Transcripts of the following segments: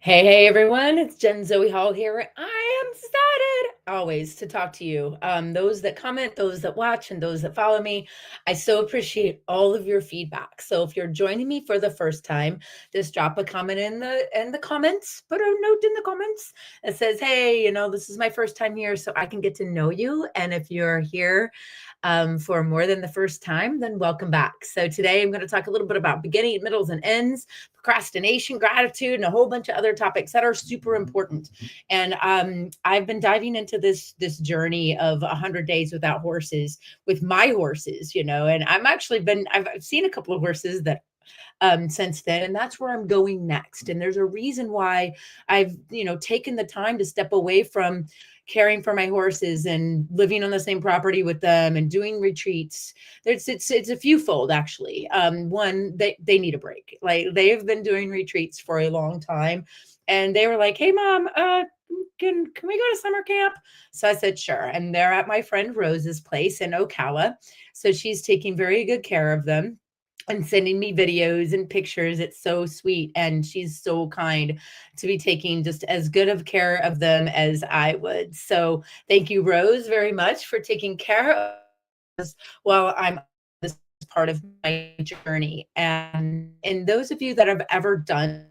Hey, everyone, it's Jen Zoe Hall here. I am excited always to talk to you. Those that comment, those that watch, and those that follow me. I so appreciate all of your feedback. So if you're joining me for the first time, just drop a comment in the comments, put a note in the comments that says, hey, this is my first time here, so I can get to know you. And if you're here for more than the first time, then welcome back. So today I'm going to talk a little bit about beginning, middles, and ends, procrastination, gratitude, and a whole bunch of other topics that are super important. And I've been diving into this journey of 100 days without horses with my horses, and I've seen a couple of horses that since then, and that's where I'm going next. And there's a reason why I've taken the time to step away from caring for my horses and living on the same property with them and doing retreats. It's a few fold actually. One, they need a break. Like they have been doing retreats for a long time, and they were like, "Hey, mom, can we go to summer camp?" So I said, "Sure." And they're at my friend Rose's place in Ocala, so she's taking very good care of them and sending me videos and pictures. It's so sweet. And she's so kind to be taking just as good of care of them as I would. So thank you, Rose, very much for taking care of us while I'm this part of my journey. And those of you that have ever done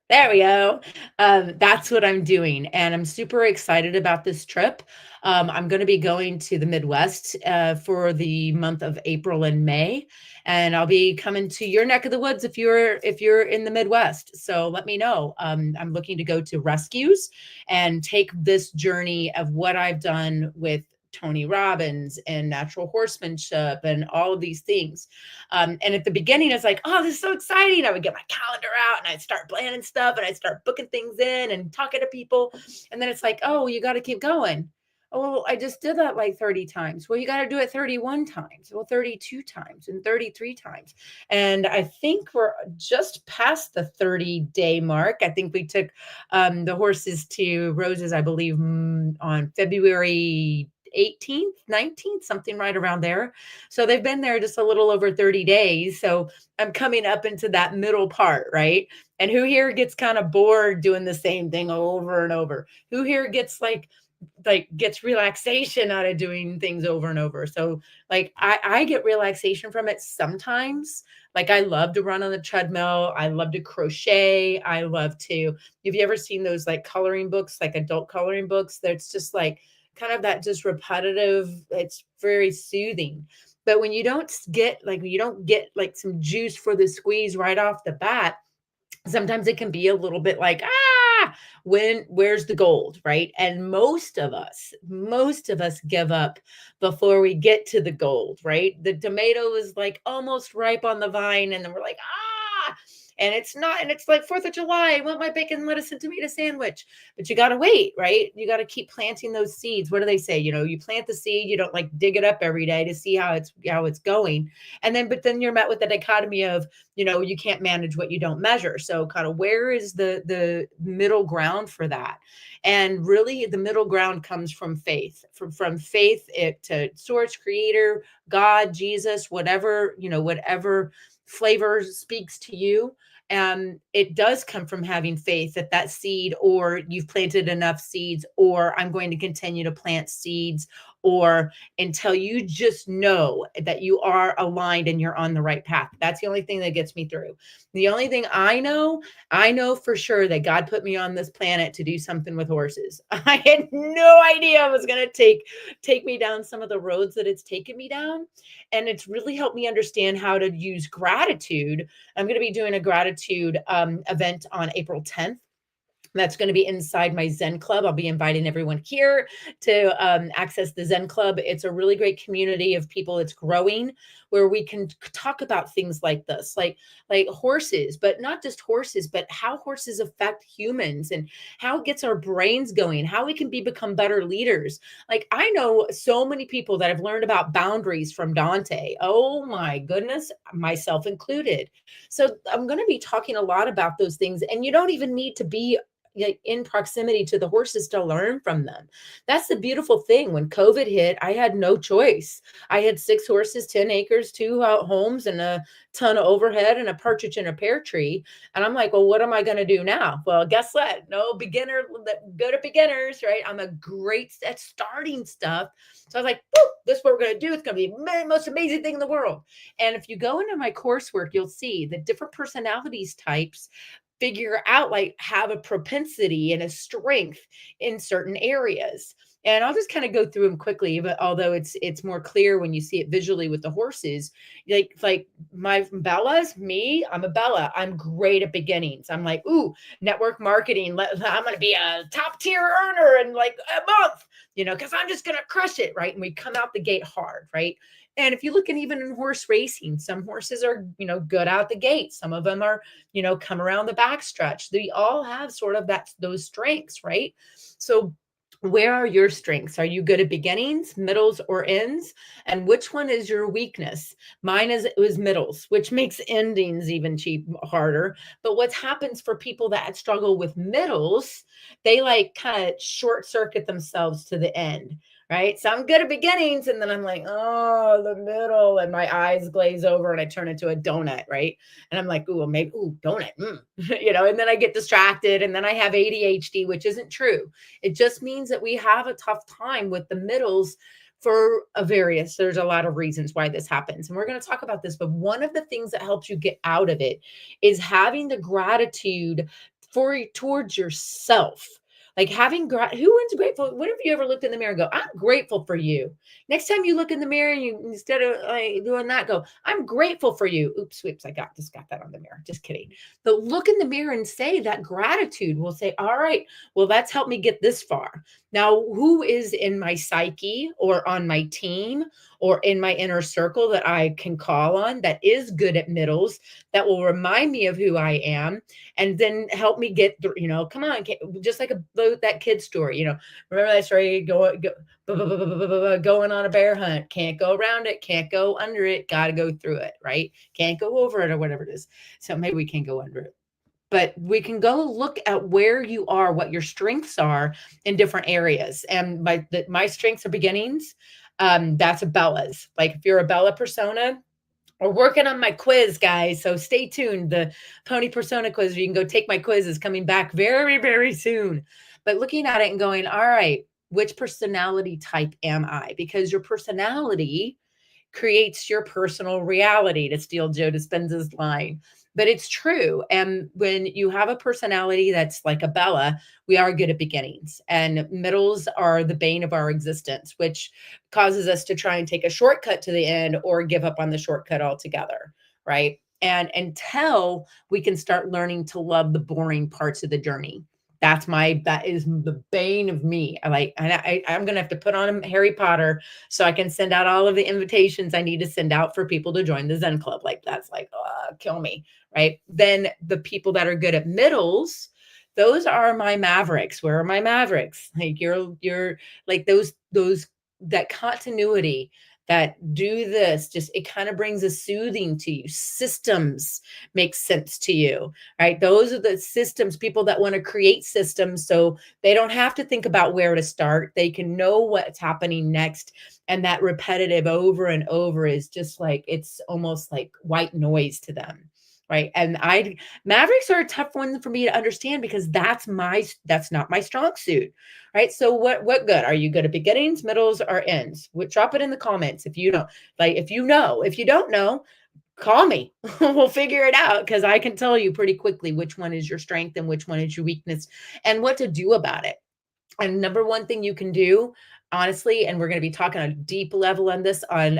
There we go. That's what I'm doing, and I'm super excited about this trip. I'm going to be going to the Midwest for the month of April and May, and I'll be coming to your neck of the woods if you're in the Midwest. So let me know. I'm looking to go to rescues and take this journey of what I've done with Tony Robbins and natural horsemanship and all of these things. And at the beginning, it's like, oh, this is so exciting. I would get my calendar out and I'd start planning stuff and I'd start booking things in and talking to people. And then it's like, oh, you got to keep going. Oh, well, I just did that like 30 times. Well, you got to do it 31 times. Well, 32 times and 33 times. And I think we're just past the 30-day mark. I think we took the horses to Roses, I believe, on February 18th, 19th, something right around there. So they've been there just a little over 30 days. So I'm coming up into that middle part, right? And who here gets kind of bored doing the same thing over and over? Who here gets gets relaxation out of doing things over and over? So like I get relaxation from it sometimes. Like I love to run on the treadmill. I love to crochet. I love to, have you ever seen those like coloring books, like adult coloring books? That's just like kind of that just repetitive, it's very soothing. But when you don't get like some juice for the squeeze right off the bat, sometimes it can be a little bit like, where's the gold, right? And most of us give up before we get to the gold, right? The tomato is like almost ripe on the vine, and then we're like, and it's not, and it's like 4th of July. I want my bacon, lettuce, and tomato sandwich. But you gotta wait, right? You gotta keep planting those seeds. What do they say? You plant the seed, you don't like dig it up every day to see how it's going. But then you're met with the dichotomy of, you can't manage what you don't measure. So kind of where is the middle ground for that? And really the middle ground comes from faith, from faith to source, creator, God, Jesus, whatever flavor speaks to you. And it does come from having faith that seed, or you've planted enough seeds, or I'm going to continue to plant seeds, or until you just know that you are aligned and you're on the right path. That's the only thing that gets me through. The only thing I know for sure that God put me on this planet to do something with horses. I had no idea it was going to take me down some of the roads that it's taken me down. And it's really helped me understand how to use gratitude. I'm going to be doing a gratitude event on April 10th. That's going to be inside my Zen Club. I'll be inviting everyone here to access the Zen Club. It's a really great community of people. It's growing, where we can talk about things like this, like horses, but not just horses, but how horses affect humans and how it gets our brains going, how we can become better leaders. Like I know so many people that have learned about boundaries from Dante. Oh my goodness, myself included. So I'm going to be talking a lot about those things, and you don't even need to be like in proximity to the horses to learn from them. That's the beautiful thing. When COVID hit, I had no choice. I had 6 horses, 10 acres, two homes, and a ton of overhead, and a partridge in a pear tree. And I'm like, well, what am I going to do now? Well, guess what? No beginner, go to beginners, right? I'm a great at starting stuff. So I was like, whoop, this is what we're going to do. It's going to be the most amazing thing in the world. And if you go into my coursework, you'll see the different personalities types figure out, like, have a propensity and a strength in certain areas. And I'll just kind of go through them quickly, but although it's more clear when you see it visually with the horses, like my Bella's me, I'm a Bella. I'm great at beginnings. I'm like, ooh, network marketing. I'm gonna be a top tier earner in like a month, because I'm just gonna crush it, right? And we come out the gate hard, right? And if you look at even in horse racing, some horses are, good out the gate. Some of them are, come around the backstretch. They all have sort of those strengths, right? So where are your strengths? Are you good at beginnings, middles, or ends? And which one is your weakness? Mine is it was middles, which makes endings even harder. But what happens for people that struggle with middles, they like kind of short circuit themselves to the end, right? So I'm good at beginnings, and then I'm like, oh, the middle, and my eyes glaze over and I turn into a donut, right? And I'm like, ooh, maybe, ooh, donut, and then I get distracted, and then I have ADHD, which isn't true. It just means that we have a tough time with the middles for there's a lot of reasons why this happens. And we're going to talk about this, but one of the things that helps you get out of it is having the gratitude towards yourself. Like having who is grateful? When have you ever looked in the mirror and go, I'm grateful for you? Next time you look in the mirror, you instead of like doing that, go, I'm grateful for you. Oops, whoops, I just got that on the mirror. Just kidding. But look in the mirror and say that gratitude will say, all right, well, that's helped me get this far. Now, who is in my psyche or on my team or in my inner circle that I can call on that is good at middles, that will remind me of who I am, and then help me get through, come on, just like that kid story, remember that story, going on a bear hunt, can't go around it, can't go under it, got to go through it, right? Can't go over it or whatever it is. So maybe we can go under it. But we can go look at where you are, what your strengths are in different areas. And my strengths are beginnings. That's a Bella's. Like if you're a Bella persona, we're working on my quiz, guys. So stay tuned. The pony persona quiz, you can go take my quiz, is coming back very, very soon. But looking at it and going, all right, which personality type am I? Because your personality creates your personal reality, to steal Joe Dispenza's line. But it's true. And when you have a personality that's like a Bella, we are good at beginnings, and middles are the bane of our existence, which causes us to try and take a shortcut to the end or give up on the shortcut altogether. Right. And until we can start learning to love the boring parts of the journey. That is the bane of me. I'm gonna have to put on Harry Potter so I can send out all of the invitations I need to send out for people to join the Zen Club. Like that's like, oh, kill me, right? Then the people that are good at middles, those are my mavericks. Where are my mavericks? Like you're like those that continuity that do this, just it kind of brings a soothing to you. Systems make sense to you, right? Those are the systems, people that want to create systems so they don't have to think about where to start. They can know what's happening next. And that repetitive over and over is just like, it's almost like white noise to them. Right. And Mavericks are a tough one for me to understand because that's not my strong suit. Right. So what good? Are you good at beginnings, middles, or ends? Drop it in the comments if you know. Like if you know. If you don't know, call me. We'll figure it out because I can tell you pretty quickly which one is your strength and which one is your weakness and what to do about it. And number one thing you can do, honestly, and we're going to be talking on a deep level on this on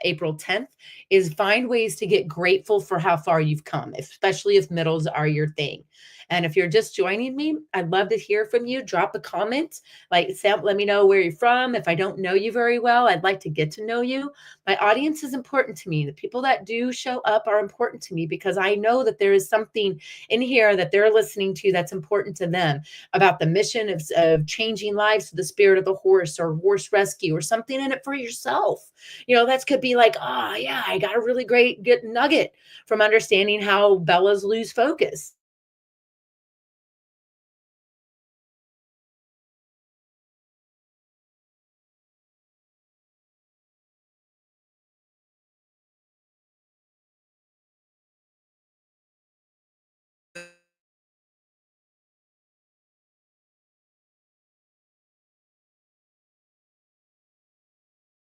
April 10th, is find ways to get grateful for how far you've come, especially if middles are your thing. And if you're just joining me, I'd love to hear from you. Drop a comment, like Sam, let me know where you're from. If I don't know you very well, I'd like to get to know you. My audience is important to me. The people that do show up are important to me because I know that there is something in here that they're listening to that's important to them, about the mission of changing lives to the spirit of the horse or horse rescue or something in it for yourself. That could be like, oh yeah, I got a really great good nugget from understanding how Bellas lose focus.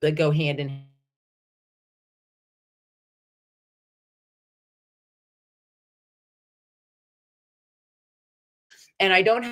that go hand in hand. And I don't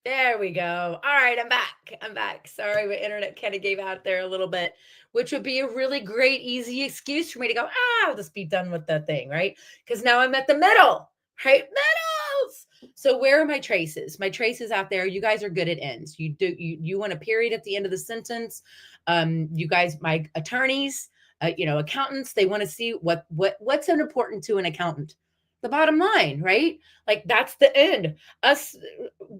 There we go. All right, I'm back. I'm back. Sorry, my internet kind of gave out there a little bit, which would be a really great, easy excuse for me to go, I'll just be done with the thing, right? Because now I'm at the middle, right? Middles. So where are my traces? My traces out there. You guys are good at ends. You want a period at the end of the sentence. You guys, my attorneys, accountants, they want to see what's important to an accountant. The bottom line, right? Like that's the end. Us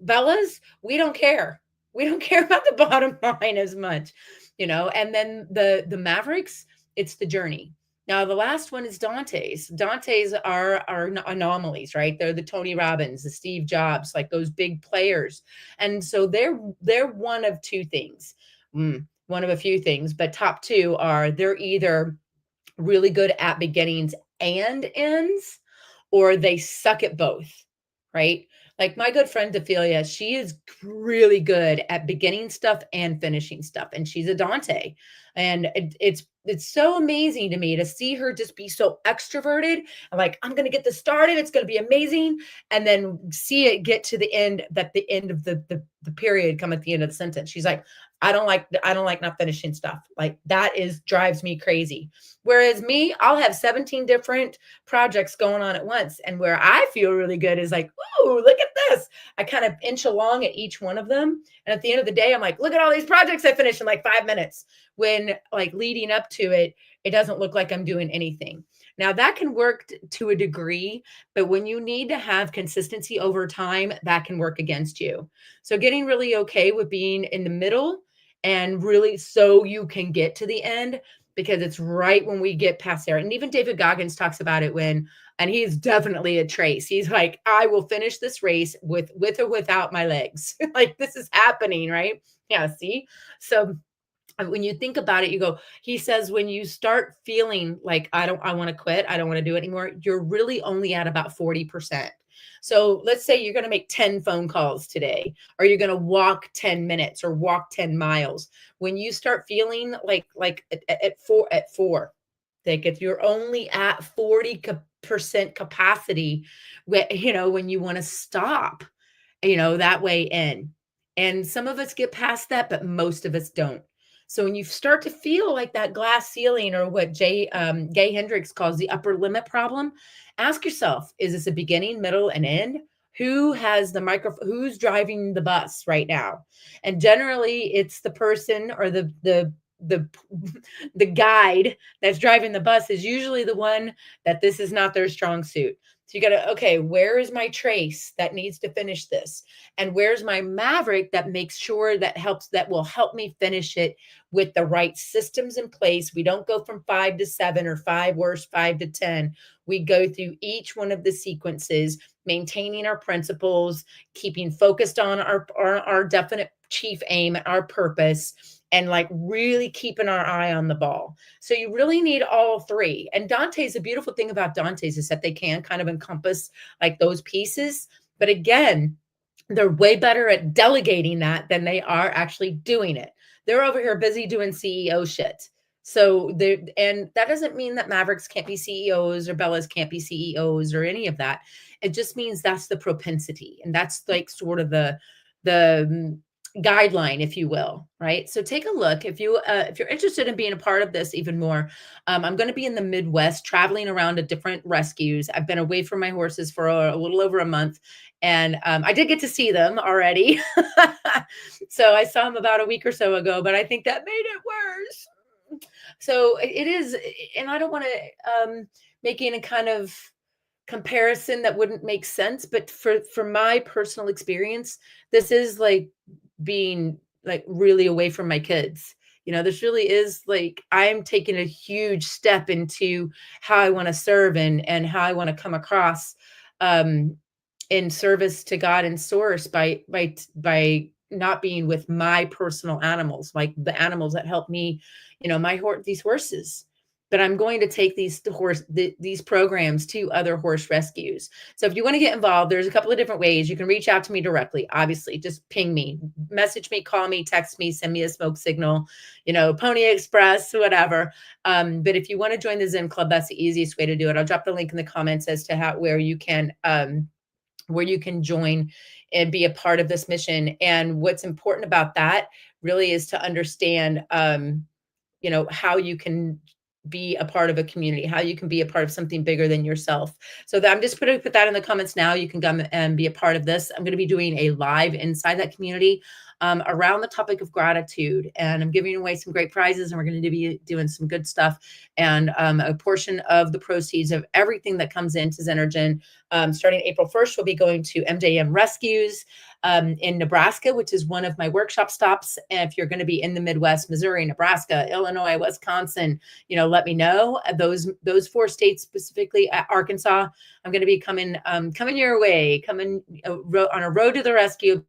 Bellas, we don't care. We don't care about the bottom line as much, And then the Mavericks, it's the journey. Now the last one is Dante's. Dante's are anomalies, right? They're the Tony Robbins, the Steve Jobs, like those big players, and so they're one of two things, one of a few things, but top two are they're either really good at beginnings and ends, or they suck at both, right? Like my good friend Ophelia, she is really good at beginning stuff and finishing stuff, and she's a Dante. And it's so amazing to me to see her just be so extroverted and like, I'm gonna get this started, it's gonna be amazing, and then see it get to the end, that the end of the period come at the end of the sentence. She's like, I don't like not finishing stuff. Like that is drives me crazy. Whereas me, I'll have 17 different projects going on at once. And where I feel really good is like, oh, look at this. I kind of inch along at each one of them. And at the end of the day, I'm like, look at all these projects I finished in like 5 minutes. When like leading up to it, it doesn't look like I'm doing anything. Now that can work to a degree, but when you need to have consistency over time, that can work against you. So getting really okay with being in the middle and really so you can get to the end, because it's right when we get past there. And even David Goggins talks about it and he's definitely a trace. He's like, I will finish this race with or without my legs. Like this is happening, right? Yeah, see? So when you think about it, you go, he says, when you start feeling like, I want to quit, I don't want to do it anymore, you're really only at about 40%. So let's say you're going to make 10 phone calls today, or you're going to walk 10 minutes or walk 10 miles. When you start feeling like at four, like if you're only at 40% capacity, when you want to stop, that way in. And some of us get past that, but most of us don't. So when you start to feel like that glass ceiling, or what Gay Hendricks calls the upper limit problem, ask yourself, is this a beginning, middle, and end? Who has the microphone? Who's driving the bus right now? And generally it's the person, or the the guide that's driving the bus is usually the one that this is not their strong suit. So you got to, okay, where is my trace that needs to finish this? And where's my maverick that makes sure that will help me finish it with the right systems in place? We don't go from 5 to 7 or five, worse, 5 to 10. We go through each one of the sequences, maintaining our principles, keeping focused on our definite chief aim, our purpose, and like really keeping our eye on the ball. So you really need all three. And Dante's, the beautiful thing about Dante's is that they can kind of encompass like those pieces. But again, they're way better at delegating that than they are actually doing it. They're over here busy doing CEO shit. And that doesn't mean that Mavericks can't be CEOs or Bellas can't be CEOs or any of that. It just means that's the propensity. And that's like sort of the guideline, if you will, right? So take a look if you're interested in being a part of this even more. I'm going to be in the Midwest, traveling around to different rescues. I've been away from my horses for a little over a month, and I did get to see them already. So I saw them about a week or so ago, but I think that made it worse. So it is, and I don't want to make any kind of comparison that wouldn't make sense, but for my personal experience, this is like being like really away from my kids. This really is like I'm taking a huge step into how I want to serve and how I want to come across um in service to God and source by not being with my personal animals, like the animals that help me, these horses. But I'm going to take these programs to other horse rescues. So if you want to get involved, there's a couple of different ways. You can reach out to me directly. Obviously, just ping me, message me, call me, text me, send me a smoke signal, Pony Express, whatever. But if you want to join the Zen Club, that's the easiest way to do it. I'll drop the link in the comments as to how where you can join and be a part of this mission. And what's important about that really is to understand how you can be a part of a community, how you can be a part of something bigger than yourself. So I'm just going to put that in the comments now. You can come and be a part of this. I'm going to be doing a live inside that community around the topic of gratitude. And I'm giving away some great prizes, and we're going to be doing some good stuff. And a portion of the proceeds of everything that comes into Zenergen starting April 1st will be going to MJM Rescues in Nebraska, which is one of my workshop stops. And if you're going to be in the Midwest, Missouri, Nebraska, Illinois, Wisconsin, let me know. Those 4 states, specifically Arkansas, I'm going to be coming your way, coming on a road to the rescue.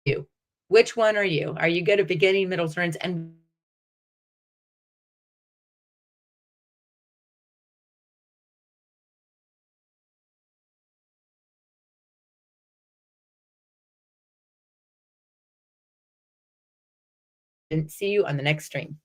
You. Which one are you? Are you good at beginning, middle, turns, and see you on the next stream?